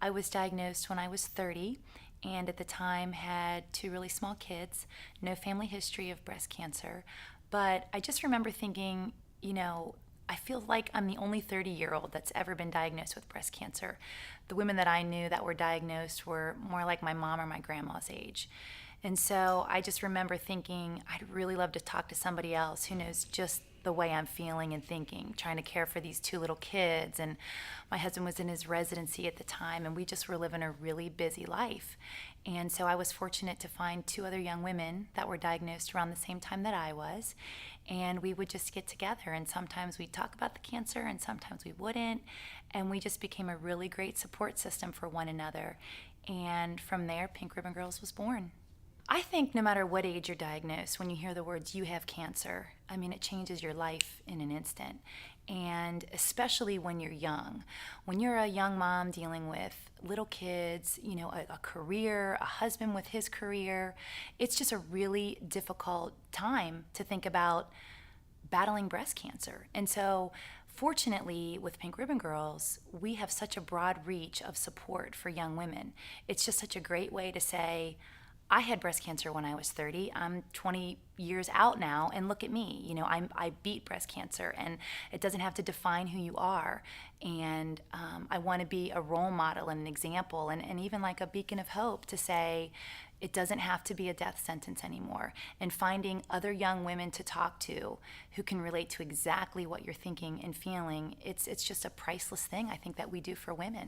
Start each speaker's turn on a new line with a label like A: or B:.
A: I was diagnosed when I was 30, and at the time had two really small kids, no family history of breast cancer. But I just remember thinking, I feel like I'm the only 30-year-old that's ever been diagnosed with breast cancer. The women that I knew that were diagnosed were more like my mom or my grandma's age. And so I just remember thinking, I'd really love to talk to somebody else who knows just the way I'm feeling and thinking, trying to care for these two little kids. And my husband was in his residency at the time, and we just were living a really busy life. And so I was fortunate to find two other young women that were diagnosed around the same time that I was. And we would just get together, and sometimes we'd talk about the cancer, and sometimes we wouldn't. And we just became a really great support system for one another. And from there, Pink Ribbon Girls was born. I think no matter what age you're diagnosed, when you hear the words, you have cancer, it changes your life in an instant. And especially when you're young. When you're a young mom dealing with little kids, a career, a husband with his career, it's just a really difficult time to think about battling breast cancer. And so fortunately, with Pink Ribbon Girls, we have such a broad reach of support for young women. It's just such a great way to say, I had breast cancer when I was 30. I'm 20 years out now, and look at me. I beat breast cancer, and it doesn't have to define who you are. And I want to be a role model and an example, and even like a beacon of hope to say it doesn't have to be a death sentence anymore. And finding other young women to talk to who can relate to exactly what you're thinking and feeling, it's just a priceless thing I think that we do for women.